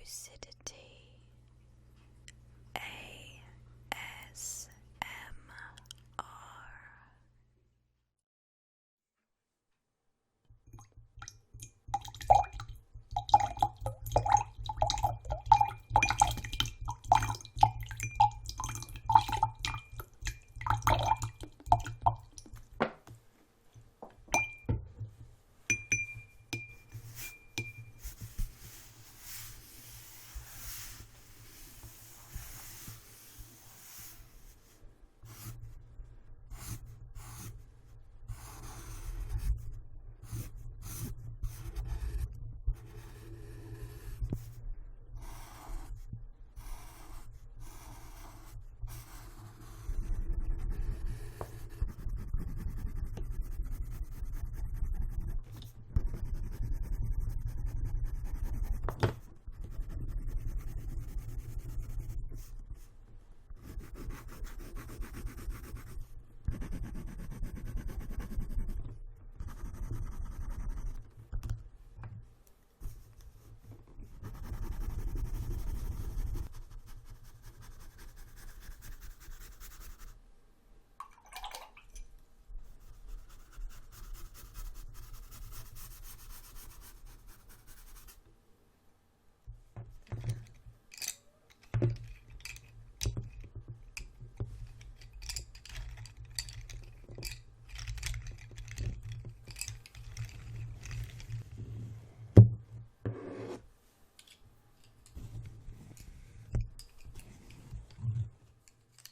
LadyLucidity ASMR.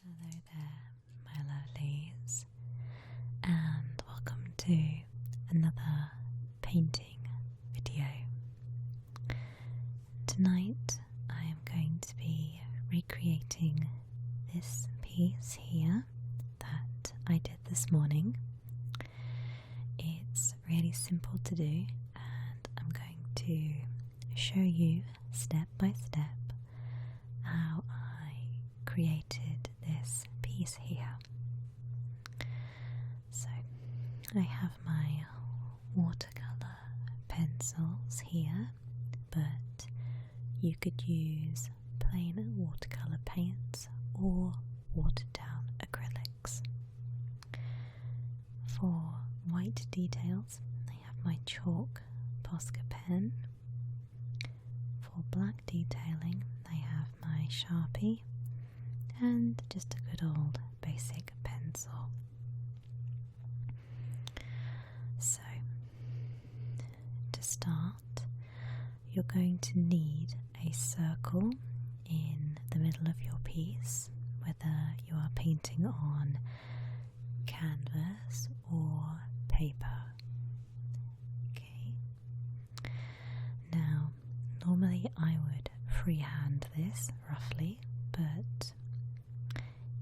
Hello there, my lovelies, and welcome to another painting video. Tonight I am going to be recreating this piece here that I did this morning. It's really simple to do, and I'm going to show you step by step how I created this piece here. So I have my watercolor pencils here, but you could use plain watercolor paints or watered down acrylics. For white details, I have my chalk Posca pen. For black detailing, I have my Sharpie and just a good old basic pencil. So, to start, you're going to need a circle in the middle of your piece, whether you are painting on canvas or paper. Okay. Now, normally I would freehand this roughly, but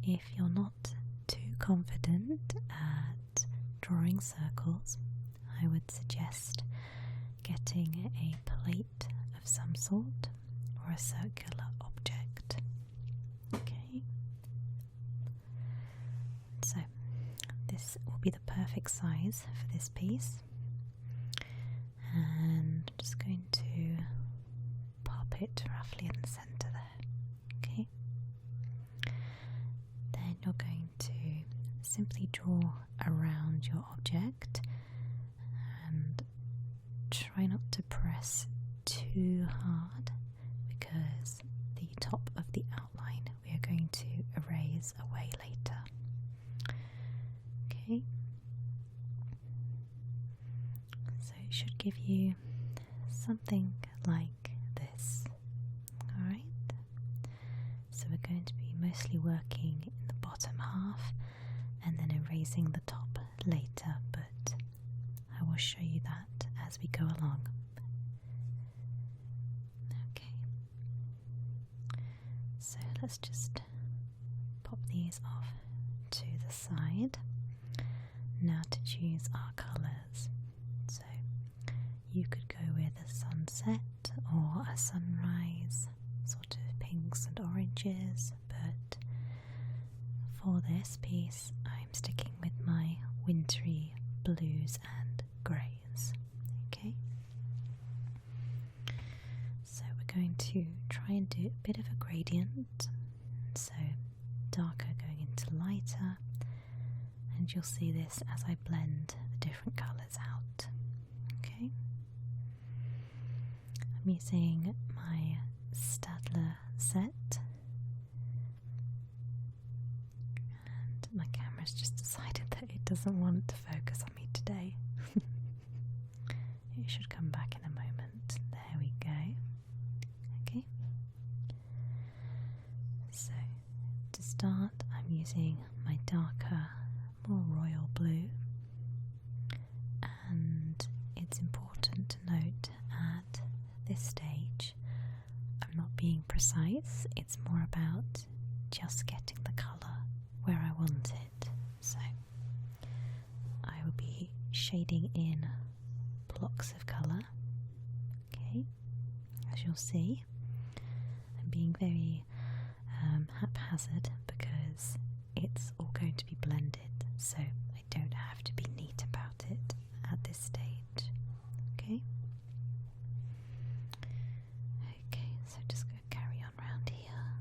if you're not too confident at drawing circles, I would suggest getting a plate of some sort or a circular object. Okay, so this will be the perfect size for this piece, and I'm just going to pop it roughly in the centre there. Okay, then you're going to simply draw around your object and try not to press too hard, because the top of the outline we are going to erase away later. Okay, so it should give you something like this. Alright, so we're going to be mostly working in the bottom half and then erasing the top later, but I will show you that as we go along. Okay, so let's just pop these off to the side. Now to choose our colours. So you could go with a sunset or a sunrise, sort of pinks and oranges, but for this piece I'm sticking with my wintry blues and greys. Okay, so we're going to try and do a bit of a gradient, so darker going into lighter, and you'll see this as I blend the different colours out. Okay, I'm using my Stadler set, and my camera's just decided that it doesn't want to focus on me today. It should come back in a moment. There we go. Okay, so to start, I'm using my darker, more royal blue, and it's important to note at this stage I'm not being precise, it's more about just getting the colour where I want it. So I will be shading in blocks of colour. Okay, as you'll see, I'm being very haphazard because it's all going to be blended, so I don't have to be neat about it at this stage. Okay. Okay, so just going to carry on round here.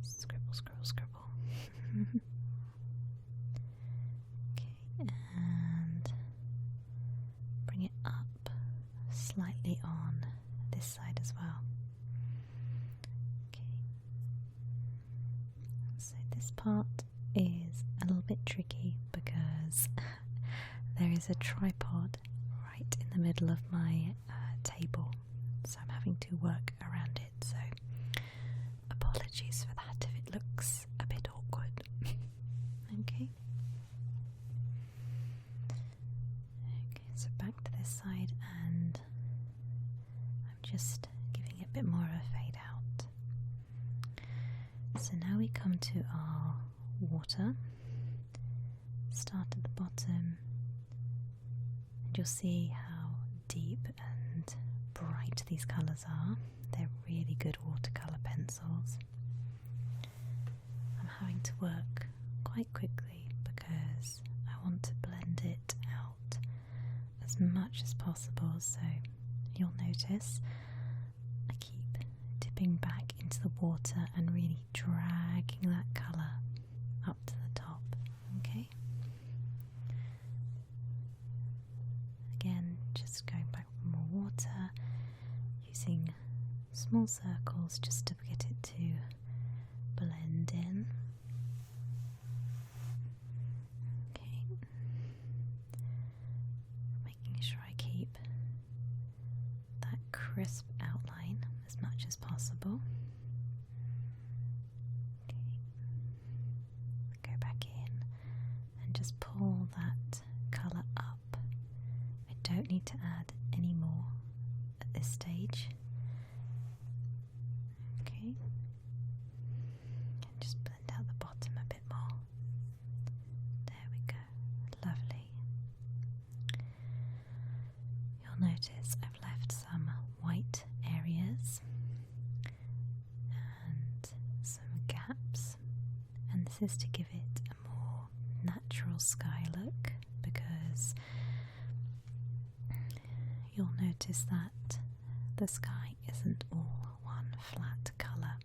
Scribble, scribble, scribble. Okay, and bring it up slightly on this side as well. Okay, so this part is a little bit tricky because there is a tripod right in the middle of my table, so I'm having to work around it, so apologies for that if it looks a bit awkward. Okay. Okay, so back to this side, and I'm just giving it a bit more of a fade out. So now we come to our water. Start at the bottom, and you'll see how deep and bright these colours are. They're really good watercolour pencils. I'm having to work quite quickly because I want to blend it out as much as possible, so you'll notice I keep dipping back into the water and really dragging that colour up to the top. Okay, again, just going back with more water, using small circles just to get it to blend in. Okay, making sure I keep that crisp outline as much as possible. Okay, go back in and just pull that colour up. I don't need to add any more at this stage. Okay, and just blend out the bottom a bit more. There we go, lovely. You'll notice I've left some white areas and some gaps, and this is to give it a more natural sky look, because you'll notice that the sky isn't all one flat colour.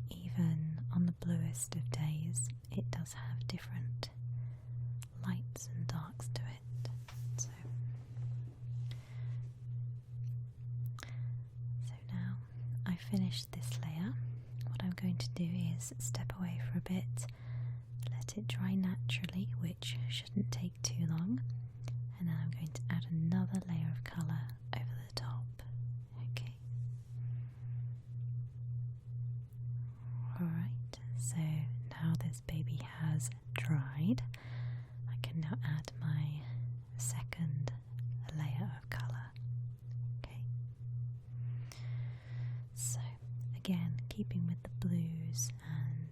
Even on the bluest of days, it does have different lights and darks to it. So now I've finished this layer. What I'm going to do is step away for a bit, let it dry naturally, which shouldn't take too long, and then I'm going to add another layer of colour over the top. Okay. Alright, so now this baby has dried, I can now add my second layer of colour. Okay. So again, keeping with the blues and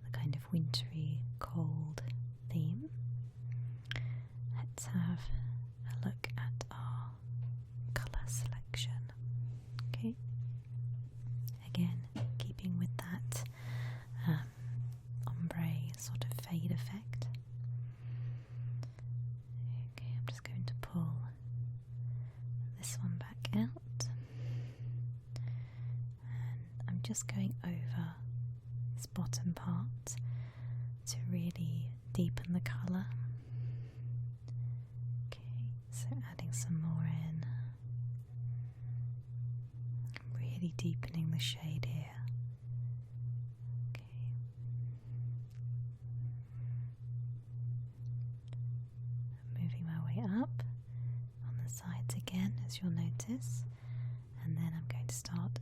the kind of wintry, cold theme, let's have a look at our colour selection. Okay, again, keeping with that ombre sort of fade effect. Okay, I'm just going to pull this one back out. just going over this bottom part to really deepen the colour. Okay, so adding some more in, really deepening the shade here. Okay. Moving my way up on the sides again, as you'll notice, and then I'm going to start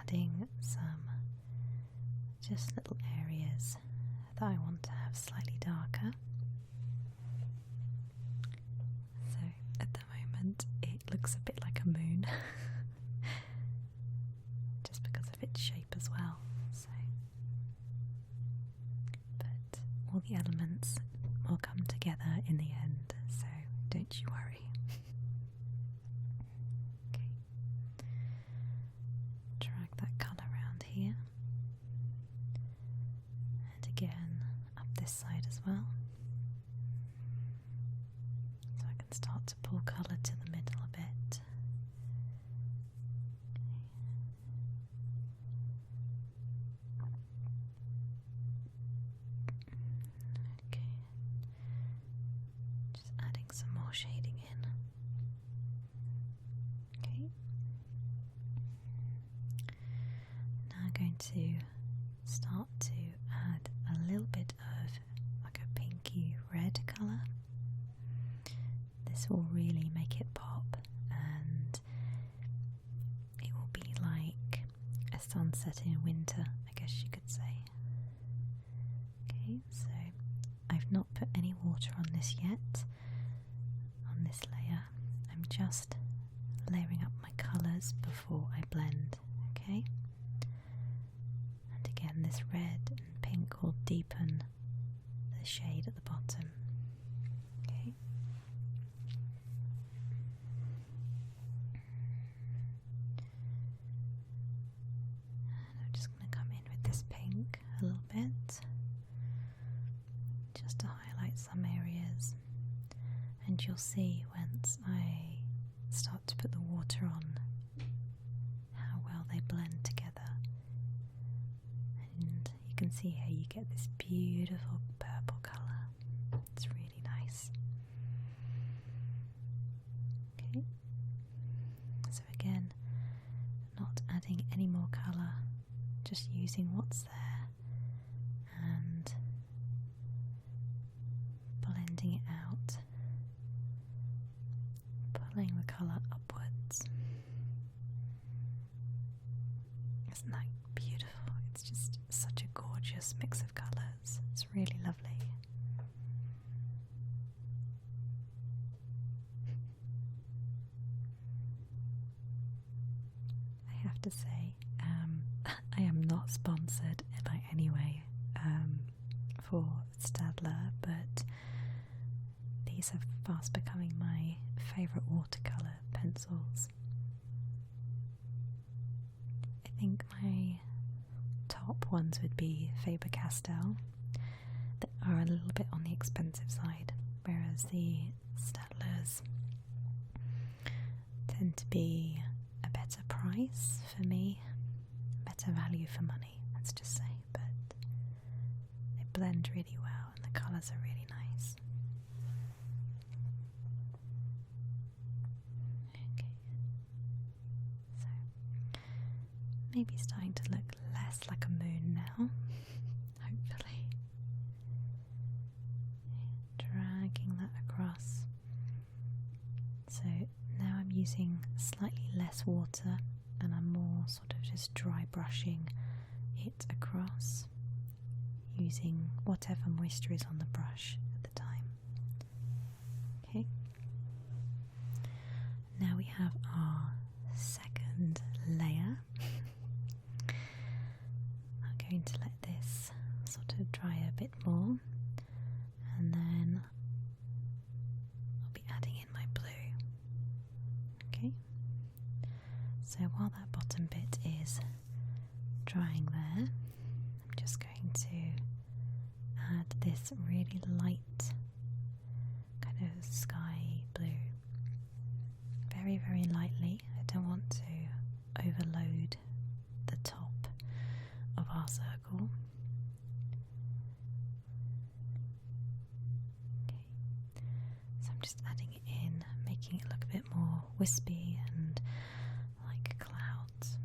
adding some just little areas that I want to have slightly darker. So at the moment it looks a bit like a moon just because of its shape as well. So, but all the elements will come together in the end, so don't you worry. Okay. Drag that colour around here. And again up this side as well. So I can start to pull colour to the middle a bit. Okay. Just adding some more shading in. Okay. Now I'm going to start to add a little bit of like a pinky red colour. This will really make it pop, and it will be like a sunset in winter, I guess you could say. Okay, so I've not put any water on this yet, on this layer. I'm just layering up my colours before I blend, okay? And again, this red and pink will deepen the shade at the bottom. Okay. And I'm just going to come in with this pink a little bit, just to highlight some areas. And you'll see once I start to put the water on how well they blend together. And you can see here you get this beautiful purple colour. It's really nice. Okay. So again, not adding any more colour, just using what's there and blending it out, pulling the colour upwards. Isn't that beautiful? It's just such a gorgeous mix of colours. It's really lovely. I have to say, I am not sponsored by any way for Staedtler, but these are fast becoming my favourite watercolour pencils. I think my top ones would be Faber-Castell, that are a little bit on the expensive side, whereas the Staedtlers tend to be a better price for me, better value for money, let's just say, but they blend really well and the colours are really nice. Okay, so maybe starting to look less like a moon now, hopefully. Dragging that across. So now I'm using slightly less water and I'm more sort of just dry brushing it across, using whatever moisture is on the brush at the time. Okay. Now we have our second layer. I'm going to let this sort of dry a bit more, and then I'll be adding in my blue. Okay, so while that bottom bit is drying there, I'm just going to add this really light kind of sky blue, very, very lightly. I don't want to overload the top circle. Okay, so I'm just adding it in, making it look a bit more wispy and like clouds.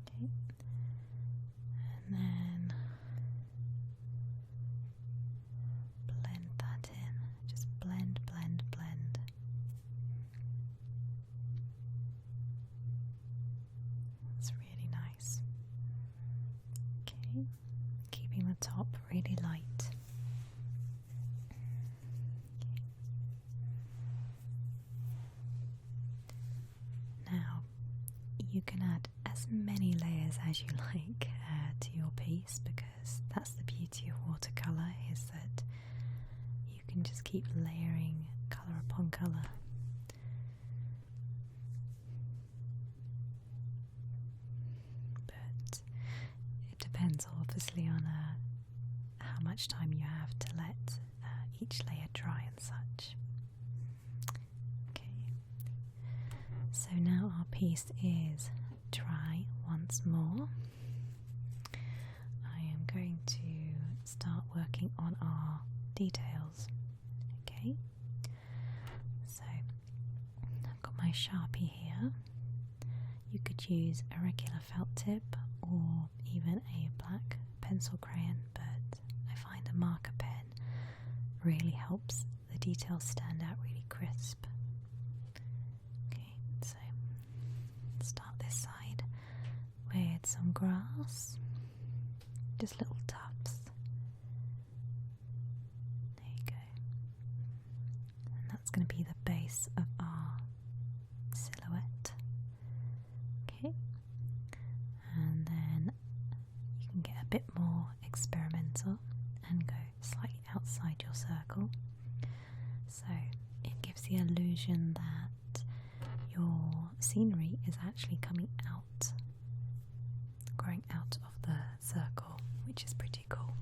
Okay, and then blend that in. Just blend, blend, blend. That's really nice. Okay, keeping the top really light. Okay. Now, you can add as many layers as you like to your piece, because that's the beauty of watercolour, is that you can just keep layering colour upon colour. But it depends obviously on how much time you have to let each layer dry and such. Okay, so now our piece is dry once more. I am going to start working on our details. Okay, so I've got my Sharpie here. You could use a regular felt tip or even a black pencil crayon, but I find a marker pen really helps the details stand out really crisp. Okay, so start this side with some grass, just little tufts. There you go. And that's going to be the base of our silhouette. Okay, and then you can get a bit more experimental and go slightly outside your circle, so it gives the illusion that your scenery is actually coming out, growing out of the circle, which is pretty cool.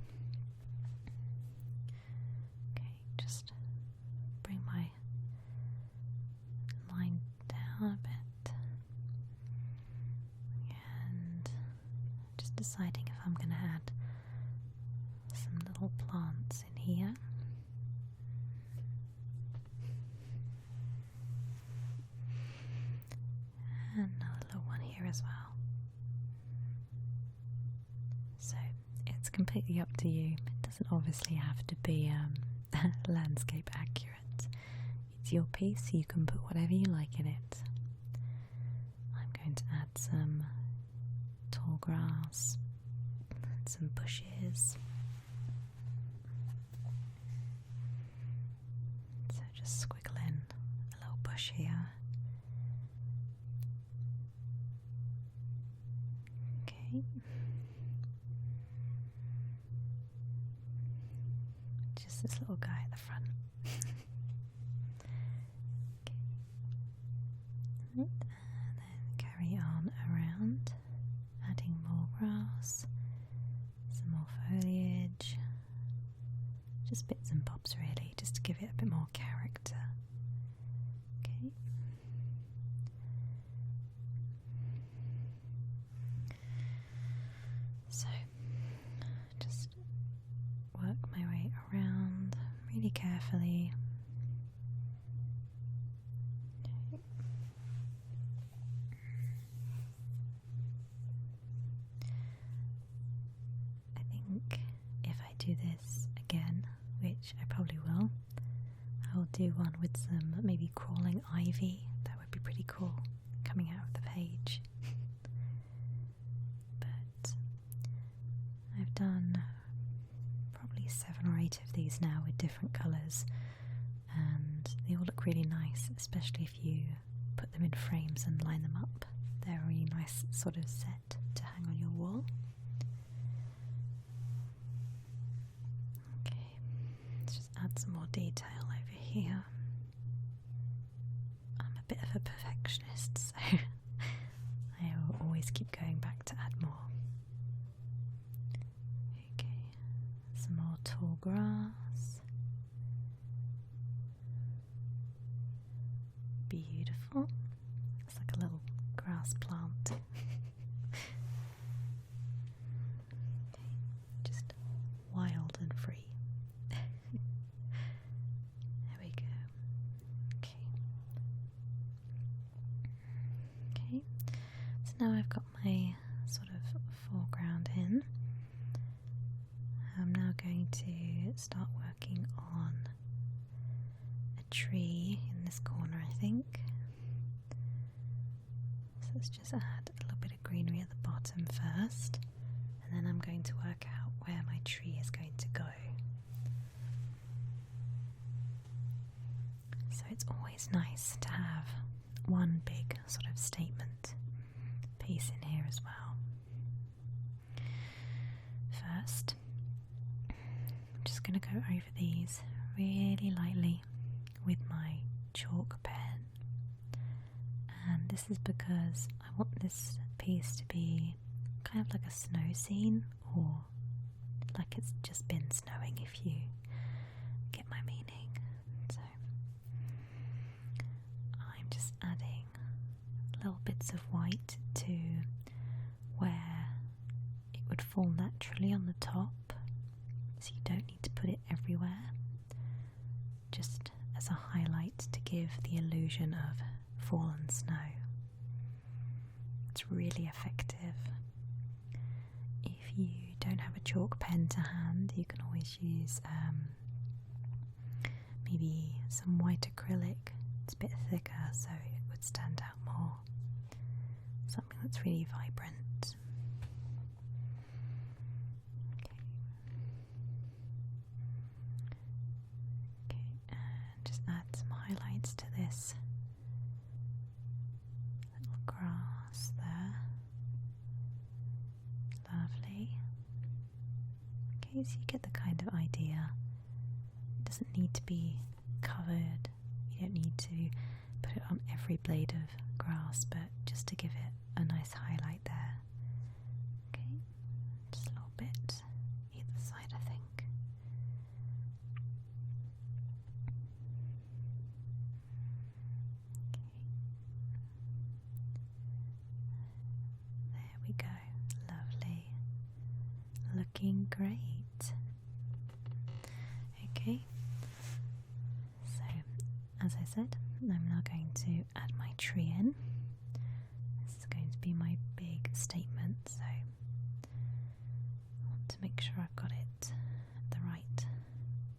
Okay, just bring my line down a bit, and just deciding if I'm going to add some little plants in here. And another little one here as well. So it's completely up to you. It doesn't obviously have to be landscape accurate. It's your piece, so you can put whatever you like in it. I'm going to add some tall grass and some bushes. So just squiggle in a little bush here. Okay. Just this little guy at the front. Okay. Right. And then carry on around, adding more grass, some more foliage. Just bits and bobs really, just to give it a bit more character. Okay. So, just work my way around really carefully. Okay. I think if I do this again, which I probably will, I'll do one with some maybe crawling ivy. That would be pretty cool, coming out of the page. But I've done probably 7 or 8 of these now with different colours, and they all look really nice, especially if you put them in frames and line them up. They're a really nice sort of set to hang on your wall. Add some more detail over here. I'm a bit of a perfectionist, so I will always keep going back to add more. Okay, some more tall grass. Beautiful. It's like a little grass plant. Okay, so now I've got my sort of foreground in. I'm now going to start working on a tree in this corner, I think. So let's just add a little bit of greenery at the bottom first, and then I'm going to work out where my tree is going to go. So it's always nice to have one big sort of statement piece in here as well. First, I'm just going to go over these really lightly with my chalk pen, and this is because I want this piece to be kind of like a snow scene, or like it's just been snowing, if you get my meaning. So I'm just adding little bits of white to where it would fall naturally on the top, so you don't need to put it everywhere, just as a highlight to give the illusion of fallen snow. It's really effective. If you don't have a chalk pen to hand, you can always use maybe some white acrylic. It's a bit thicker, so it would stand out more. Something that's really vibrant. Okay, and just add some highlights to this little grass there. Lovely. Okay, so you get the kind of idea. It doesn't need to be covered. You don't need to put it on every blade of grass, but just to give it a nice highlight there. Okay, just a little bit either side, I think. Okay, there we go. Lovely. Looking great. Okay, so as I said, I'm now going to add my tree in. This is going to be my big statement, so I want to make sure I've got it at the right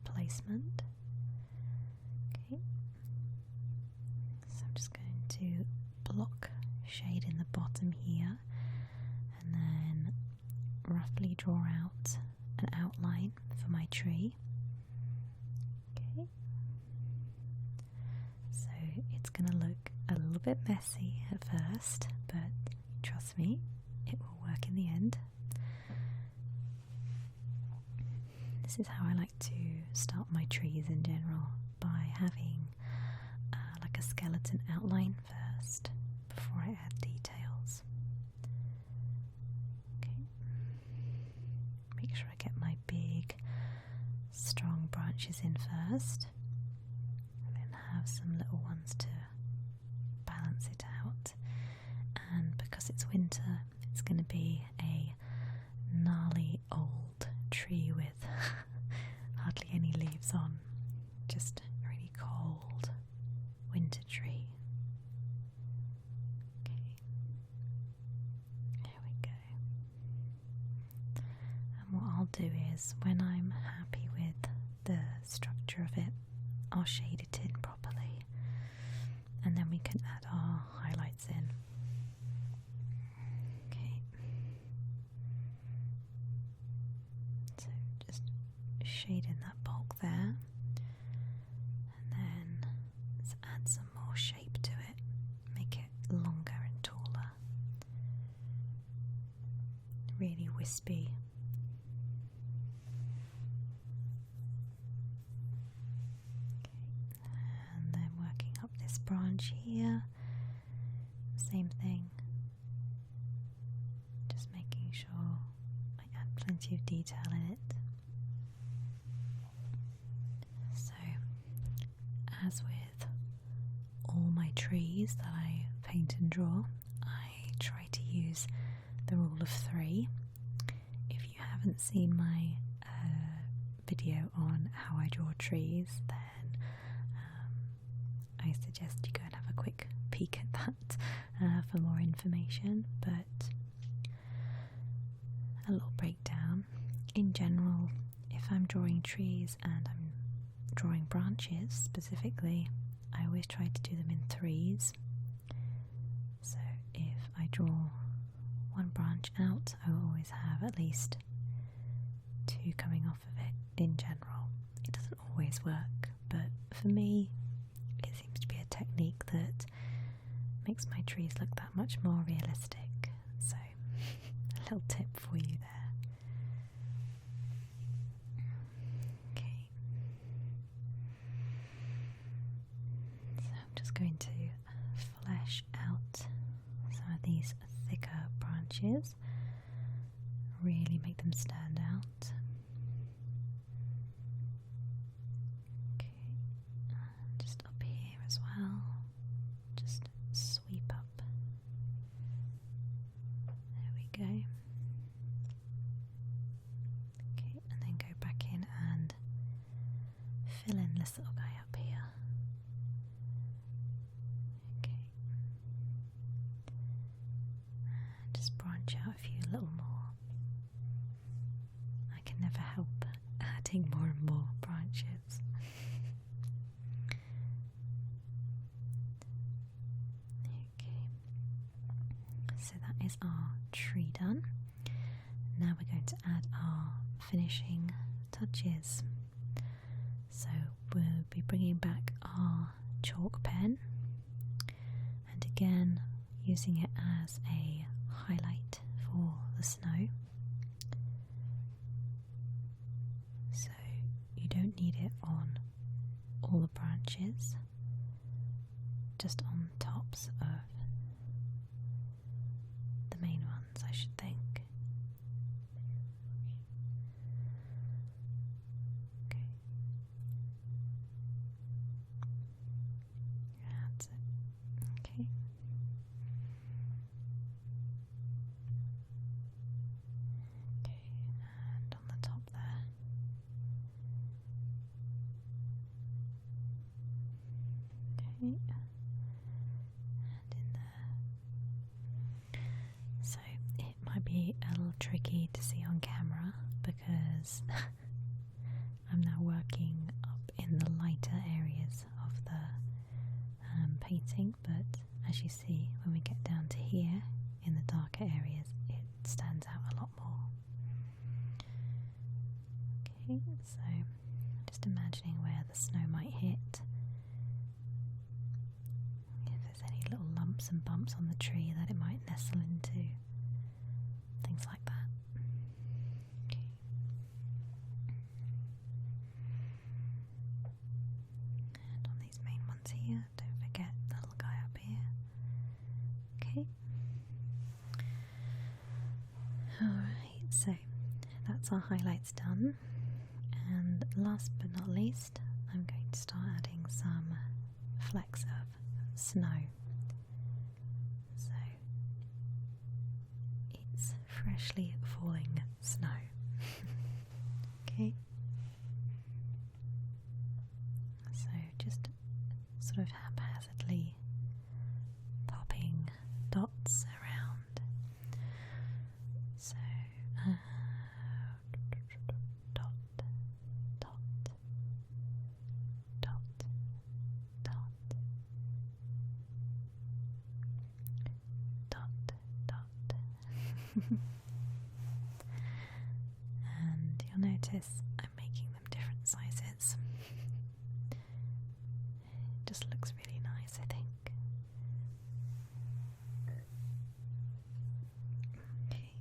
placement. Okay, so I'm just going to block shade in the bottom here, and then roughly draw out an outline for my tree. Okay, so it's going to look a little bit messy at first, but trust me, it will work in the end. This is how I like to start my trees in general, by having like a skeleton outline first before I add details. Okay, make sure I get my big strong branches in first, and then have some little ones to balance it out. And because it's winter, it's going to be a gnarly old tree with hardly any leaves on, just a really cold winter tree. Okay, there we go. And what I'll do is, when I'm happy with the structure of it, I'll shade it in properly, and then we can add our highlights in. Okay, so just shade in that bulk there, and then let's add some more shape to it, make it longer and taller, really wispy. Branch here, same thing, just making sure I add plenty of detail in it. So, as with all my trees that I paint and draw, I try to use the rule of 3. If you haven't seen my video on how I draw trees, then I suggest you go and have a quick peek peek at that for more information, but a little breakdown. In general, if I'm drawing trees and I'm drawing branches specifically, I always try to do them in threes. So if I draw one branch out, I will always have at least two coming off of it in general. It doesn't always work, but for me it seems to be a technique that makes my trees look that much more realistic. So a little tip for you there. Okay. So I'm just going to flesh out some of these thicker branches, really make them stand out. Okay, just up here as well, just sweep up. There we go. Okay, and then go back in and fill in this little guy up here. Okay. And just branch out a few little more. I can never help adding more and more branches. Okay. So that is our tree done. Now we're going to add our finishing touches. So we'll be bringing back our chalk pen and again using it as a highlight for the snow. So you don't need it on all the branches, just on tops of the main ones, I should think. Okay. That's it. Okay. Okay, and on the top there. Okay, and in there. So it might be a little tricky to see on camera because I'm now working up in the lighter areas of the painting, but as you see, when we get down to here in the darker areas, it stands out a lot more. Okay, so just imagining where the snow might hit. If there's any little lumps and bumps on the tree that it might nestle into, things like that. Okay. And on these main ones here, don't forget the little guy up here. Okay. Alright, so that's our highlights done. And last but not least, I'm going to start adding some flecks of snow. So it's freshly falling snow. Okay. So just sort of haphazardly popping dots around. So dot, dot, dot, dot, dot, dot. And you'll notice I'm making them different sizes. It just looks really nice, I think. Okay.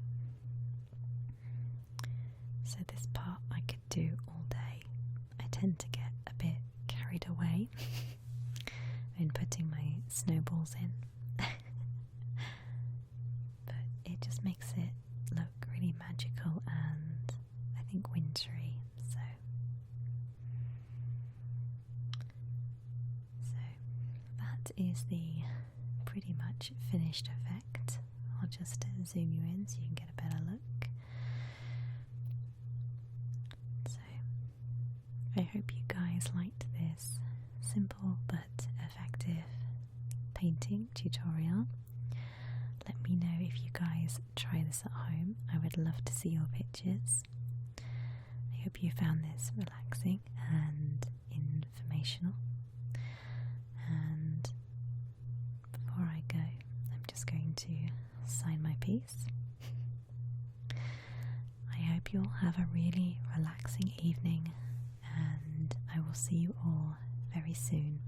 So this part I could do all day. I tend to get a bit carried away in putting my snowballs in. But it just makes it look really magical and I think wintry. So that is the pretty much finished effect. I'll just zoom you in so you can get a better look. So I hope you guys liked this simple but effective painting tutorial. Let me know if you guys try this at home. I would love to see your pictures. I hope you found this relaxing and informational. And before I go, I'm just going to sign my piece. I hope you all have a really relaxing evening, and I will see you all very soon.